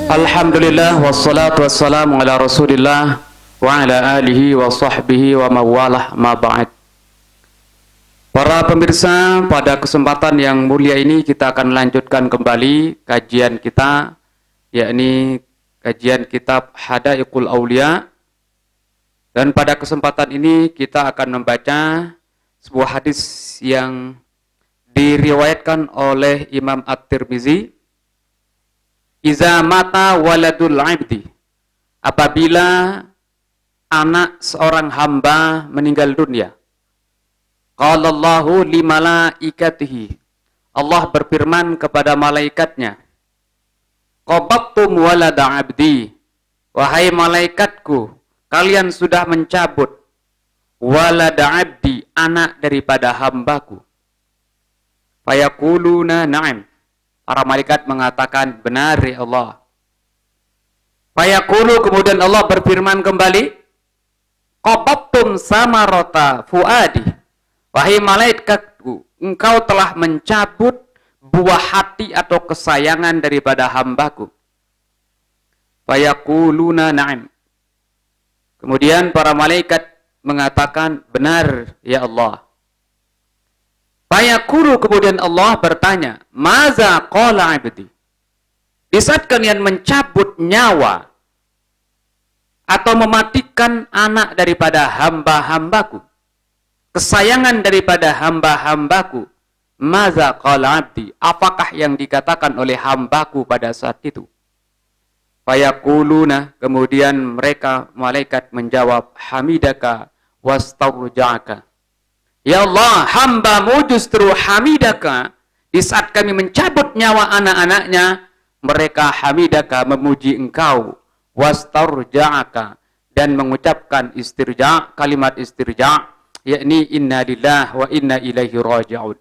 Alhamdulillah wassalatu wassalamu ala Rasulillah wa ala alihi wa sahbihi wa mawalah ma ba'd. Para pemirsa, pada kesempatan yang mulia ini kita akan lanjutkan kembali kajian kita, yakni kajian kitab Hadaiqul Aulia. Dan pada kesempatan ini kita akan membaca sebuah hadis yang diriwayatkan oleh Imam At-Tirmizi. Iza mata waladul abdi, apabila anak seorang hamba meninggal dunia, qala Allahu li malaikatihi, Allah berfirman kepada malaikatnya, qabadtum walada abdi, wahai malaikatku, kalian sudah mencabut walada abdi, anak daripada hambaku. Fayaquluna na'am, para malaikat mengatakan, benar ya Allah. Fayaqulu, kemudian Allah berfirman kembali, qabadtum samarata fuadi, wahai malaikatku, engkau telah mencabut buah hati atau kesayangan daripada hambaku. Fayaquluna na'am, kemudian para malaikat mengatakan, benar ya Allah. Fayaqulu, kemudian Allah bertanya, maza qala abdi, di saat kalian mencabut nyawa atau mematikan anak daripada hamba-hambaku, kesayangan daripada hamba-hambaku, maza qala abdi, apakah yang dikatakan oleh hambaku pada saat itu? Fayaquluna, kemudian mereka malaikat menjawab, hamidaka wastarja'aka, ya Allah, hambamu justru hamidaka, di saat kami mencabut nyawa anak-anaknya, mereka hamidaka, memuji engkau, wastarja'aka, dan mengucapkan istirja', kalimat istirja', yakni inna lillahi wa inna ilaihi raji'un.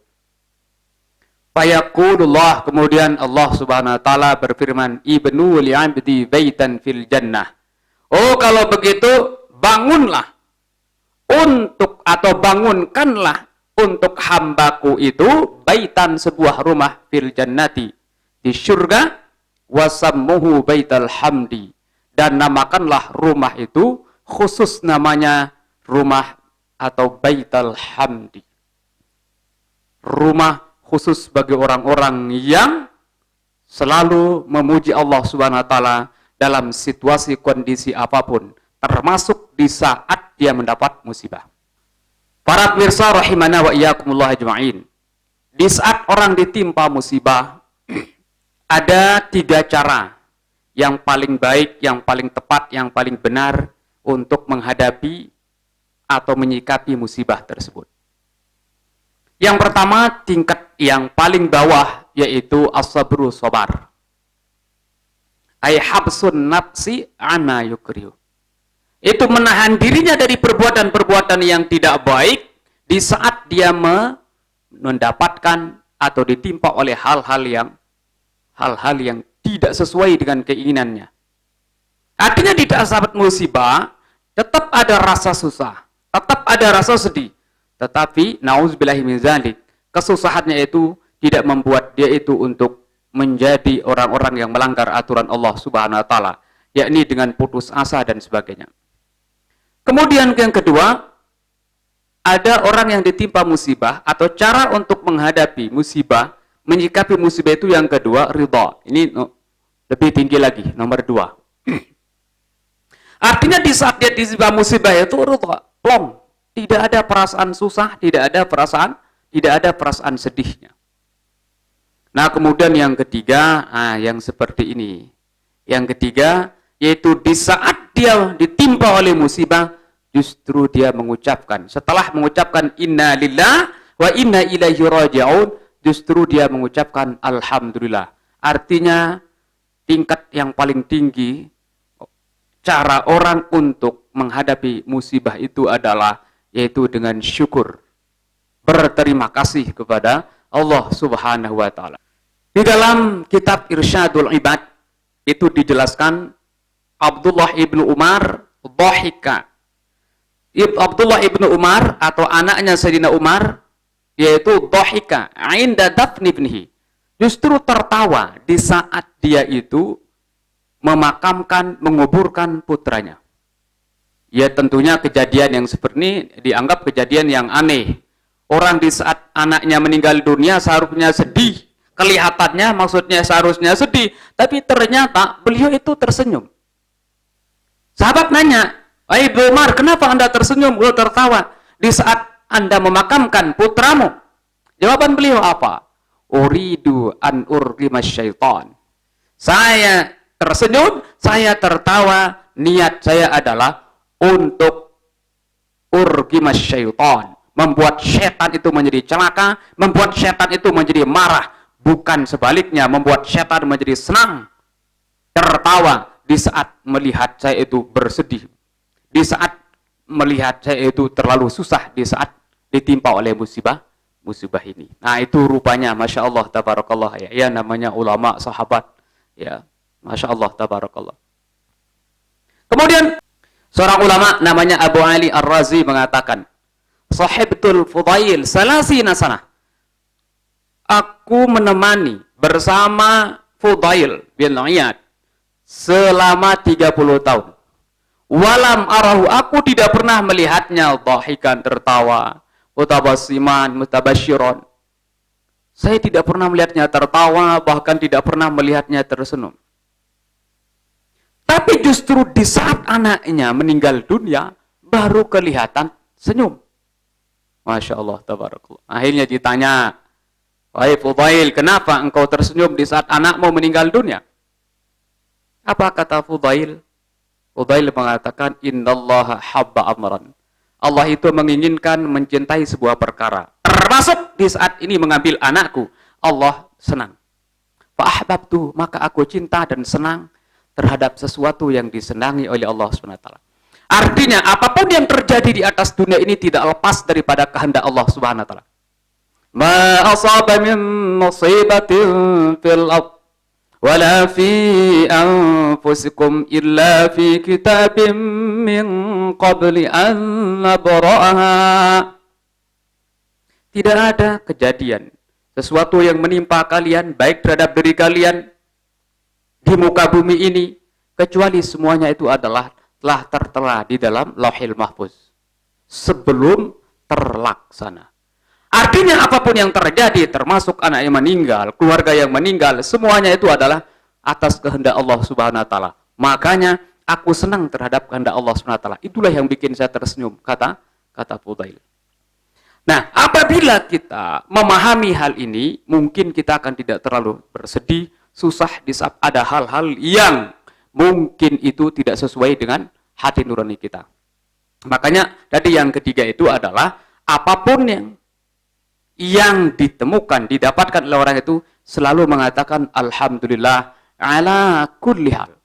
Fayaqulullah, kemudian Allah subhanahu wa ta'ala berfirman, ibnu li'abdi baitan fil jannah. Oh, kalau begitu, bangunlah untuk, atau bangunkanlah untuk hambaku itu, baitan, sebuah rumah, fil jannati, di syurga, wasammuhu baital hamdi, dan namakanlah rumah itu khusus namanya rumah atau baital hamdi, rumah khusus bagi orang-orang yang selalu memuji Allah subhanahu wa ta'ala dalam situasi kondisi apapun, termasuk di saat dia mendapat musibah. Para pemirsa rahimana wa iyyakumullah ajma'in, di saat orang ditimpa musibah, ada 3 cara yang paling baik, yang paling tepat, yang paling benar untuk menghadapi atau menyikapi musibah tersebut. Yang pertama, tingkat yang paling bawah, yaitu as-sabru, sabar. Ay habsun nafsi amma yukrihu, itu menahan dirinya dari perbuatan-perbuatan yang tidak baik di saat dia mendapatkan atau ditimpa oleh hal-hal yang tidak sesuai dengan keinginannya. Artinya di saat musibah tetap ada rasa susah, tetap ada rasa sedih, tetapi nauzubillahi min dzalik, kesusahannya itu tidak membuat dia itu untuk menjadi orang-orang yang melanggar aturan Allah Subhanahu wa taala, yakni dengan putus asa dan sebagainya. Kemudian yang kedua, ada orang yang ditimpa musibah, atau cara untuk menghadapi musibah, menyikapi musibah itu yang kedua, ridha. Ini lebih tinggi lagi, nomor 2. Artinya di saat dia ditimpa musibah itu ridha, plong. Tidak ada perasaan susah, tidak ada perasaan sedihnya. Nah, kemudian yang ketiga, yang seperti ini. Yang ketiga, yaitu di saat dia ditimpa oleh musibah, justru dia mengucapkan, setelah mengucapkan inna lillahi wa inna ilaihi raji'un, justru dia mengucapkan alhamdulillah. Artinya tingkat yang paling tinggi cara orang untuk menghadapi musibah itu adalah yaitu dengan syukur, berterima kasih kepada Allah Subhanahu wa taala. Di dalam kitab Irsyadul Ibad itu dijelaskan Abdullah ibnu Umar dhahika, Abdullah ibnu Umar atau anaknya Sayyidina Umar, yaitu dhahika 'inda dafni ibnihi. Justru tertawa di saat dia itu memakamkan, menguburkan putranya. Ya tentunya kejadian yang seperti ini dianggap kejadian yang aneh. Orang di saat anaknya meninggal dunia seharusnya sedih. Kelihatannya maksudnya seharusnya sedih. Tapi ternyata beliau itu tersenyum. Sahabat nanya, "Wahai Ibnu Umar, kenapa Anda tersenyum?" Beliau tertawa. Di saat Anda memakamkan putramu. Jawaban beliau apa? Uridu an urgima syaitan. Saya tersenyum, saya tertawa, niat saya adalah untuk urgimas syaitan, membuat setan itu menjadi celaka, membuat setan itu menjadi marah, bukan sebaliknya, membuat setan menjadi senang, tertawa di saat melihat saya itu bersedih, di saat melihat saya itu terlalu susah, di saat ditimpa oleh musibah ini. Nah itu rupanya Masya Allah tabarakallah ya, namanya ulama sahabat ya, Masya Allah tabarakallah. Kemudian seorang ulama namanya Abu Ali Ar-Razi mengatakan, Sahibtul Fudail salasina sanah. Aku menemani bersama Fudail bin Iyad selama 30 tahun. Walam arahu, aku tidak pernah melihatnya dhahikan, tertawa, mutabassiman, mutabasyiron. Saya tidak pernah melihatnya tertawa, bahkan tidak pernah melihatnya tersenyum. Tapi justru di saat anaknya meninggal dunia, baru kelihatan senyum. Masya Allah, tabarakallah. Akhirnya ditanya, wahai Fudail, kenapa engkau tersenyum di saat anakmu meninggal dunia? Apa kata Fudail? Fudail mengatakan, innallaha habba amran. Allah itu menginginkan, mencintai sebuah perkara. Termasuk di saat ini mengambil anakku, Allah senang. Fa'ahbabtu, maka aku cinta dan senang terhadap sesuatu yang disenangi oleh Allah SWT. Artinya, apapun yang terjadi di atas dunia ini tidak lepas daripada kehendak Allah SWT. Ma asaba min musibatin fil ard wala fi anfusikum illa fi kitabim min qabli an nabra'aha. Tidak ada kejadian, sesuatu yang menimpa kalian, baik terhadap diri kalian, di muka bumi ini, kecuali semuanya itu adalah telah tertera di dalam Lauhil Mahfuz sebelum terlaksana. Artinya apapun yang terjadi, termasuk anak yang meninggal, keluarga yang meninggal, semuanya itu adalah atas kehendak Allah Subhanahu wa taala. Makanya aku senang terhadap kehendak Allah Subhanahu wa taala. Itulah yang bikin saya tersenyum, kata Fudail. Nah, apabila kita memahami hal ini, mungkin kita akan tidak terlalu bersedih, susah di saat ada hal-hal yang mungkin itu tidak sesuai dengan hati nurani kita. Makanya tadi yang ketiga itu adalah apapun yang ditemukan, didapatkan oleh orang itu selalu mengatakan alhamdulillah ala kulli hal.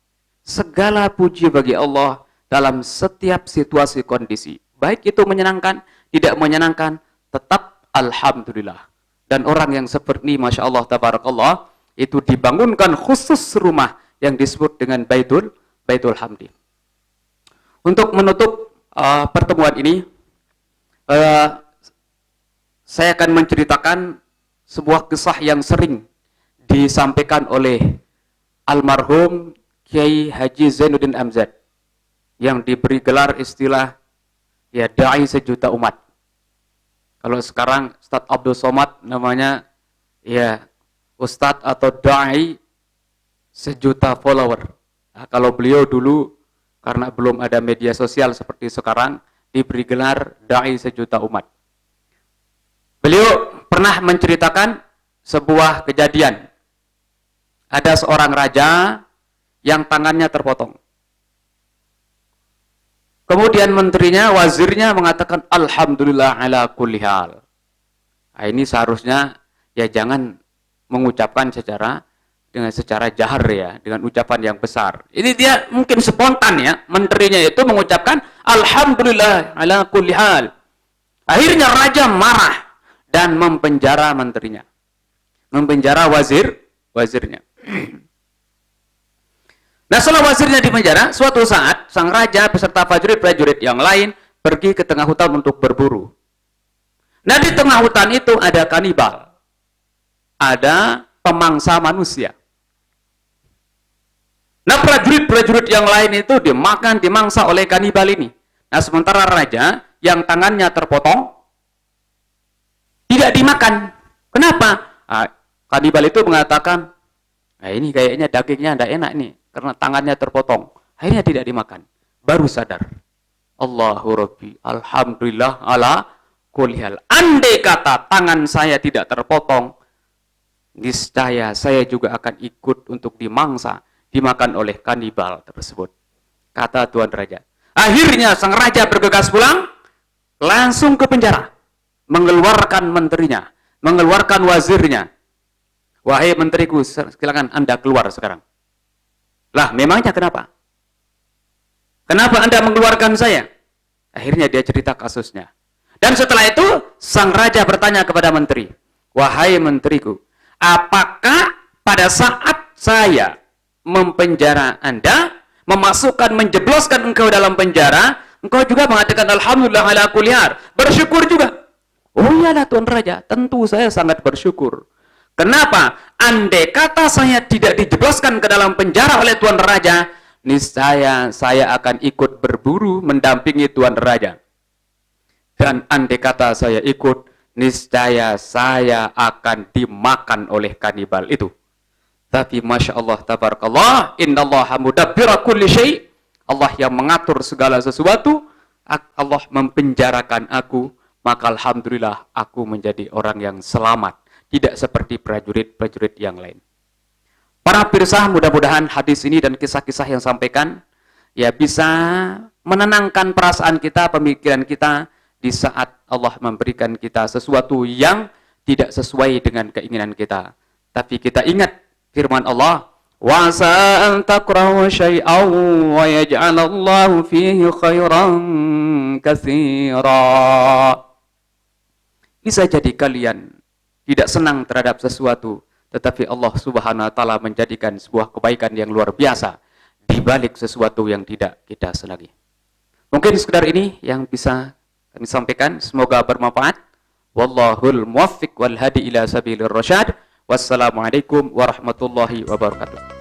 Segala puji bagi Allah dalam setiap situasi kondisi. Baik itu menyenangkan, tidak menyenangkan, tetap alhamdulillah. Dan orang yang seperti ini, Masya Allah, tabarakallah, itu dibangunkan khusus rumah yang disebut dengan Baitul Hamdi. Untuk menutup pertemuan ini, saya akan menceritakan sebuah kisah yang sering disampaikan oleh almarhum Kiai Haji Zainuddin Amzad yang diberi gelar istilah ya dai sejuta umat. Kalau sekarang Ustadz Abdul Somad namanya ya Ustadz atau dai sejuta follower. Nah, kalau beliau dulu karena belum ada media sosial seperti sekarang diberi gelar dai sejuta umat. Beliau pernah menceritakan sebuah kejadian. Ada seorang raja yang tangannya terpotong. Kemudian menterinya, wazirnya mengatakan alhamdulillah ala kulli hal. Nah, ini seharusnya ya jangan mengucapkan secara jahar ya, dengan ucapan yang besar. Ini dia mungkin spontan ya, menterinya itu mengucapkan alhamdulillah ala kulli hal. Akhirnya raja marah dan mempenjara menterinya. Mempenjara wazirnya. Nah, setelah wazirnya dipenjara, suatu saat sang raja beserta prajurit-prajurit yang lain pergi ke tengah hutan untuk berburu. Nah, di tengah hutan itu ada kanibal. Ada pemangsa manusia. Nah, prajurit-prajurit yang lain itu dimangsa oleh kanibal ini. Nah, sementara raja yang tangannya terpotong tidak dimakan. Kenapa? Kanibal itu mengatakan, ini kayaknya dagingnya tidak enak nih, karena tangannya terpotong. Akhirnya tidak dimakan. Baru sadar. Allahu Rabbi, alhamdulillah ala kulli hal. Andai kata tangan saya tidak terpotong, niscaya saya juga akan ikut untuk dimangsa, dimakan oleh kanibal tersebut. Kata Tuan Raja. Akhirnya sang raja bergegas pulang, langsung ke penjara. Mengeluarkan menterinya, mengeluarkan wazirnya. Wahai menteriku, silakan Anda keluar sekarang. Lah, memangnya kenapa? Kenapa Anda mengeluarkan saya? Akhirnya dia cerita kasusnya. Dan setelah itu, sang raja bertanya kepada menteri, wahai menteriku, apakah pada saat saya mempenjara Anda, memasukkan, menjebloskan engkau dalam penjara, engkau juga mengatakan alhamdulillah ala kulli hal, bersyukur juga? Oh iyalah Tuan Raja, tentu saya sangat bersyukur. Kenapa? Andai kata saya tidak dijebloskan ke dalam penjara oleh Tuan Raja, niscaya saya akan ikut berburu mendampingi Tuan Raja. Dan andai kata saya ikut, niscaya saya akan dimakan oleh kanibal itu. Tapi Masya Allah, tabarakallah, innallaha mudabbira kulli syai'. Allah yang mengatur segala sesuatu. Allah mempenjarakan aku, maka alhamdulillah aku menjadi orang yang selamat. Tidak seperti prajurit-prajurit yang lain. Para pemirsa, mudah-mudahan hadis ini dan kisah-kisah yang sampaikan ya bisa menenangkan perasaan kita, pemikiran kita di saat Allah memberikan kita sesuatu yang tidak sesuai dengan keinginan kita. Tapi kita ingat firman Allah, wa sa'an takrahu syai'aw wa yaj'alallahu fihi khairan katsira. Bisa jadi kalian tidak senang terhadap sesuatu, tetapi Allah Subhanahu wa taala menjadikan sebuah kebaikan yang luar biasa di balik sesuatu yang tidak kita senangi. Mungkin sekedar ini yang bisa kami sampaikan, semoga bermanfaat. Wallahul muwaffiq wal hadi ila sabilir rasyad. Wassalamualaikum warahmatullahi wabarakatuh.